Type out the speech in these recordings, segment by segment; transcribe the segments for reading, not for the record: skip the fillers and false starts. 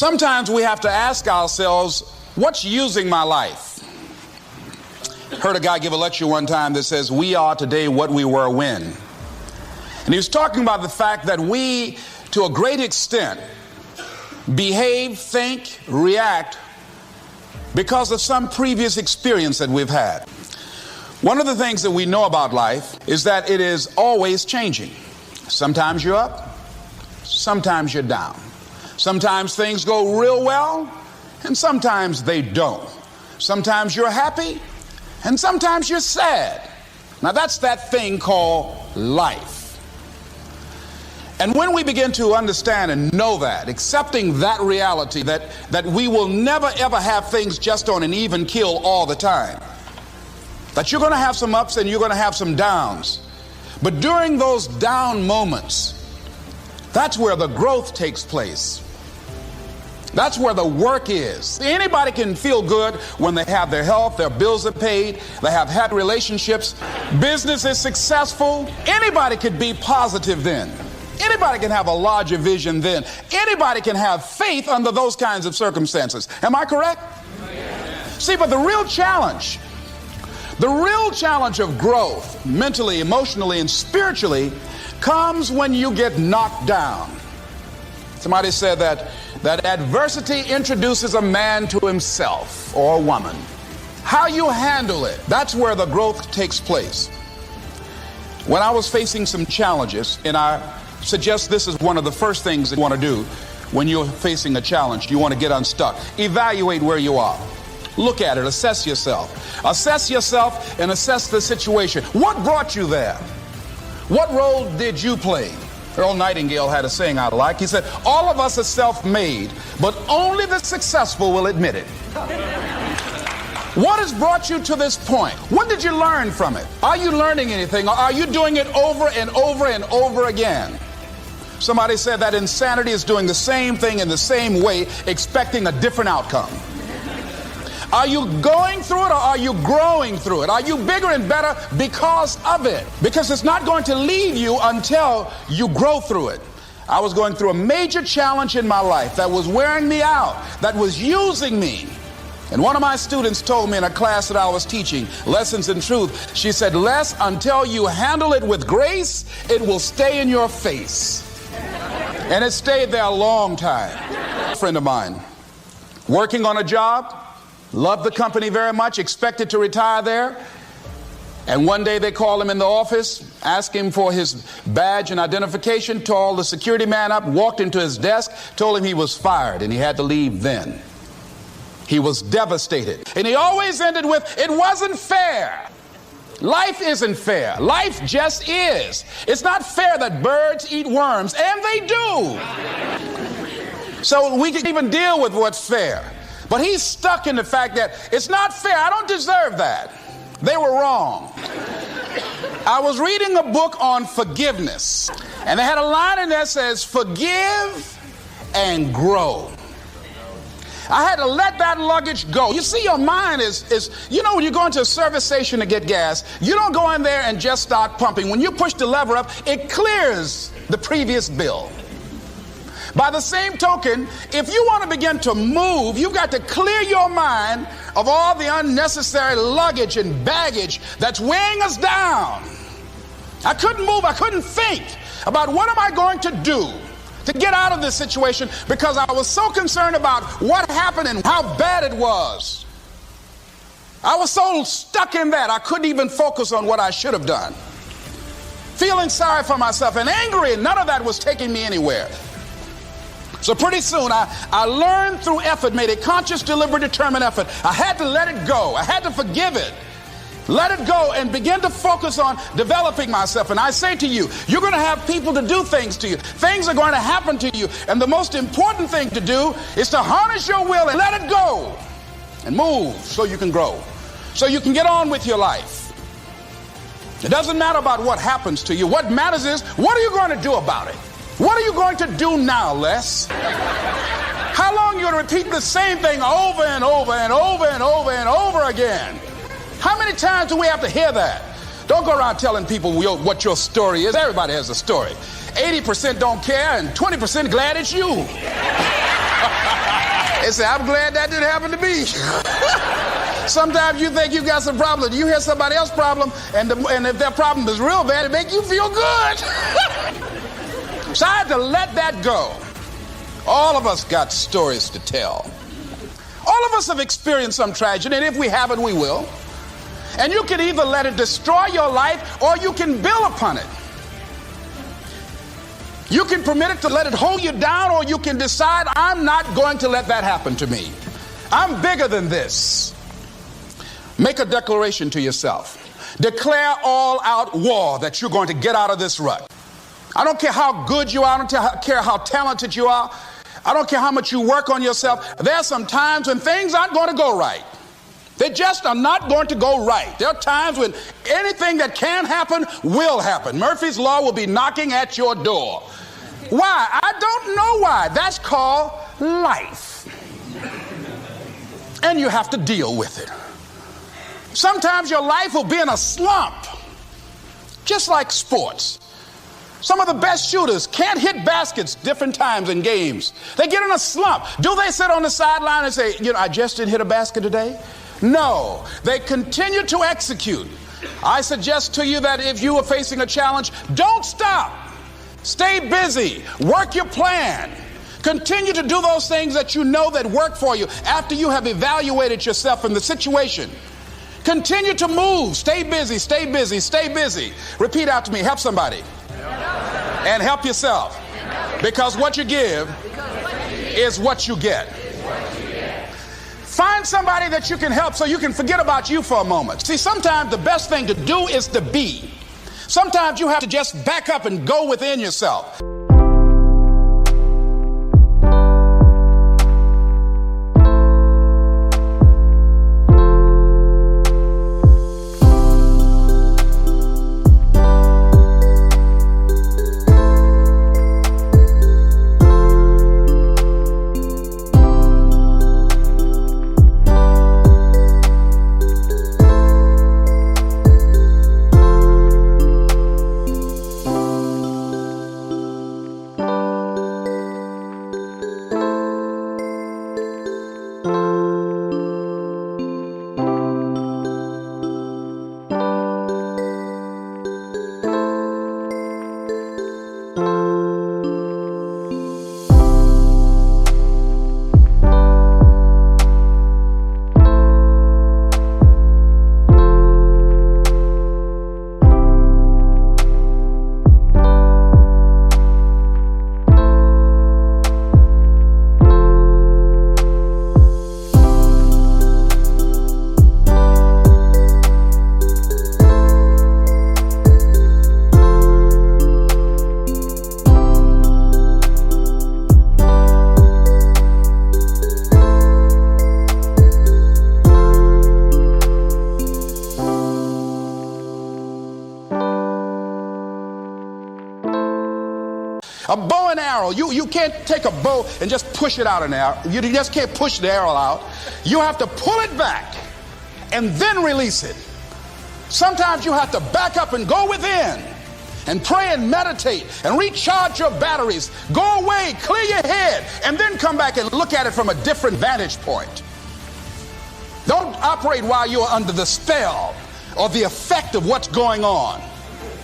Sometimes we have to ask ourselves, what's using my life? Heard a guy give a lecture one time that says, we are today what we were when. And he was talking about the fact that we, to a great extent, behave, think, react because of some previous experience that we've had. One of the things that we know about life is that it is always changing. Sometimes you're up, sometimes you're down. Sometimes things go real well, and sometimes they don't. Sometimes you're happy, and sometimes you're sad. Now that's that thing called life. And when we begin to understand and know that, accepting that reality, that we will never ever have things just on an even keel all the time, that you're going to have some ups and you're going to have some downs, but during those down moments, that's where the growth takes place. That's where the work is. Anybody can feel good when they have their health, their bills are paid, they have happy relationships, business is successful. Anybody could be positive then. Anybody can have a larger vision then. Anybody can have faith under those kinds of circumstances. Am I correct? See, but the real challenge of growth, mentally, emotionally, and spiritually, comes when you get knocked down. Somebody said that adversity introduces a man to himself or a woman. How you handle it, that's where the growth takes place. When I was facing some challenges, and I suggest this is one of the first things that you want to do when you're facing a challenge, you want to get unstuck. Evaluate where you are. Look at it, assess yourself. Assess yourself and assess the situation. What brought you there? What role did you play? Earl Nightingale had a saying I like. He said, all of us are self-made, but only the successful will admit it. What has brought you to this point? What did you learn from it? Are you learning anything, or are you doing it over and over and over again? Somebody said that insanity is doing the same thing in the same way, expecting a different outcome. Are you going through it, or are you growing through it? Are you bigger and better because of it? Because it's not going to leave you until you grow through it. I was going through a major challenge in my life that was wearing me out, that was using me. And one of my students told me in a class that I was teaching, Lessons in Truth, she said, Les, until you handle it with grace, it will stay in your face. And it stayed there a long time. A friend of mine, working on a job, loved the company very much, expected to retire there. And one day they called him in the office, asked him for his badge and identification, called the security man up, walked into his desk, told him he was fired and he had to leave then. He was devastated. And he always ended with, it wasn't fair. Life isn't fair. Life just is. It's not fair that birds eat worms, and they do. So we can even deal with what's fair. But he's stuck in the fact that it's not fair. I don't deserve that. They were wrong. I was reading a book on forgiveness, and they had a line in there that says, forgive and grow. I had to let that luggage go. You see, your mind is you know, when you go into a service station to get gas, you don't go in there and just start pumping. When you push the lever up, it clears the previous bill. By the same token, if you want to begin to move, you've got to clear your mind of all the unnecessary luggage and baggage that's weighing us down. I couldn't move. I couldn't think about what am I going to do to get out of this situation, because I was so concerned about what happened and how bad it was. I was so stuck in that I couldn't even focus on what I should have done. Feeling sorry for myself and angry, and none of that was taking me anywhere. So pretty soon I learned through effort, made a conscious, deliberate, determined effort. I had to let it go. I had to forgive it. Let it go and begin to focus on developing myself. And I say to you, you're going to have people to do things to you. Things are going to happen to you. And the most important thing to do is to harness your will and let it go and move so you can grow, so you can get on with your life. It doesn't matter about what happens to you. What matters is, what are you going to do about it? What are you going to do now, Les? How long are you going to repeat the same thing over and over and over and over and over again? How many times do we have to hear that? Don't go around telling people what your story is. Everybody has a story. 80% don't care and 20% glad it's you. They say, I'm glad that didn't happen to me. Sometimes you think you got some problem. You hear somebody else's problem, and if their problem is real bad, it makes you feel good. So I had to let that go. All of us got stories to tell. All of us have experienced some tragedy, and if we haven't, we will. And you can either let it destroy your life, or you can build upon it. You can permit it to let it hold you down, or you can decide, I'm not going to let that happen to me. I'm bigger than this. Make a declaration to yourself. Declare all out war that you're going to get out of this rut. I don't care how good you are. I don't care how talented you are. I don't care how much you work on yourself. There are some times when things aren't going to go right. They just are not going to go right. There are times when anything that can happen will happen. Murphy's Law will be knocking at your door. Why? I don't know why. That's called life. And you have to deal with it. Sometimes your life will be in a slump, just like sports. Some of the best shooters can't hit baskets different times in games. They get in a slump. Do they sit on the sideline and say, I just didn't hit a basket today? No, they continue to execute. I suggest to you that if you are facing a challenge, don't stop. Stay busy. Work your plan. Continue to do those things that you know that work for you after you have evaluated yourself in the situation. Continue to move. Stay busy, stay busy, stay busy. Repeat out to me. Help somebody. And help yourself. Because what you give is what you get. Find somebody that you can help so you can forget about you for a moment. See, sometimes the best thing to do is to be. Sometimes you have to just back up and go within yourself. A bow and arrow, you can't take a bow and just push it out an arrow. You just can't push the arrow out. You have to pull it back and then release it. Sometimes you have to back up and go within and pray and meditate and recharge your batteries. Go away, clear your head, and then come back and look at it from a different vantage point. Don't operate while you're under the spell or the effect of what's going on.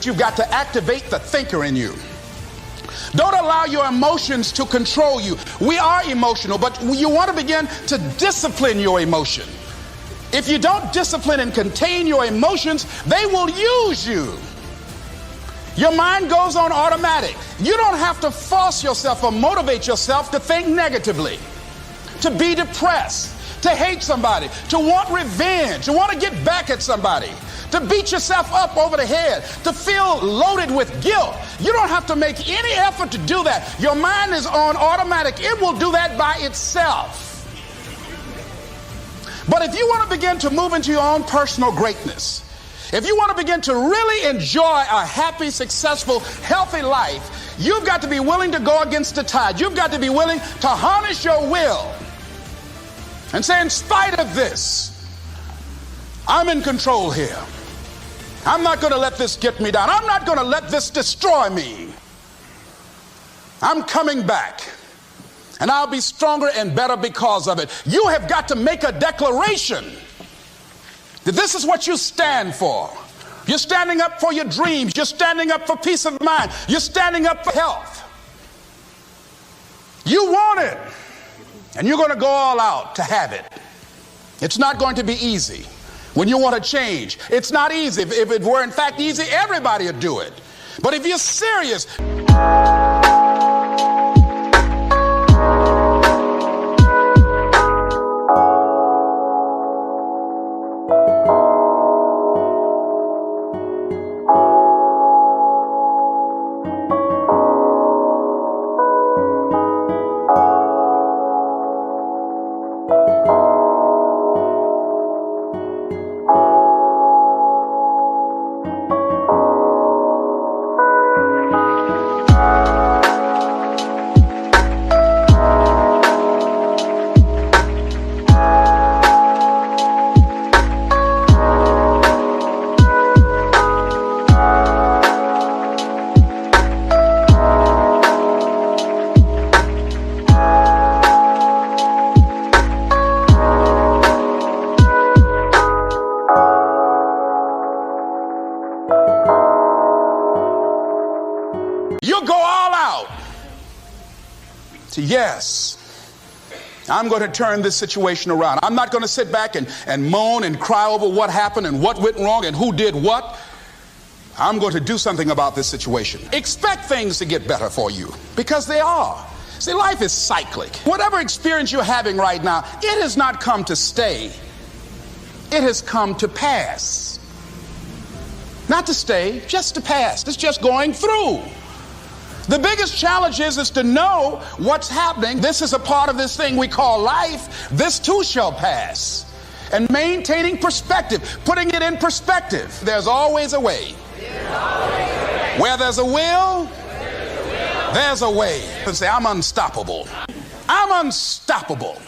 You've got to activate the thinker in you. Don't allow your emotions to control you. We are emotional, but you want to begin to discipline your emotion. If you don't discipline and contain your emotions, they will use you. Your mind goes on automatic. You don't have to force yourself or motivate yourself to think negatively, to be depressed, to hate somebody, to want revenge, to want to get back at somebody, to beat yourself up over the head, to feel loaded with guilt. You don't have to make any effort to do that. Your mind is on automatic. It will do that by itself. But if you want to begin to move into your own personal greatness, if you want to begin to really enjoy a happy, successful, healthy life, you've got to be willing to go against the tide. You've got to be willing to harness your will and say, in spite of this, I'm in control here. I'm not going to let this get me down. I'm not going to let this destroy me. I'm coming back. and I'll be stronger and better because of it. You have got to make a declaration that this is what you stand for. You're standing up for your dreams. You're standing up for peace of mind. You're standing up for health. You want it, and you're going to go all out to have it. It's not going to be easy. When you want to change, it's not easy. If it were in fact easy, everybody would do it. But if you're serious, you'll go all out. So yes, I'm going to turn this situation around. I'm not going to sit back and moan and cry over what happened and what went wrong and who did what. I'm going to do something about this situation. Expect things to get better for you, because they are. See, life is cyclic. Whatever experience you're having right now, it has not come to stay. It has come to pass. Not to stay, just to pass. It's just going through. The biggest challenge is to know what's happening. This is a part of this thing we call life. This too shall pass. And maintaining perspective, putting it in perspective. There's always a way. Where there's a will, there's a way. And say, I'm unstoppable. I'm unstoppable.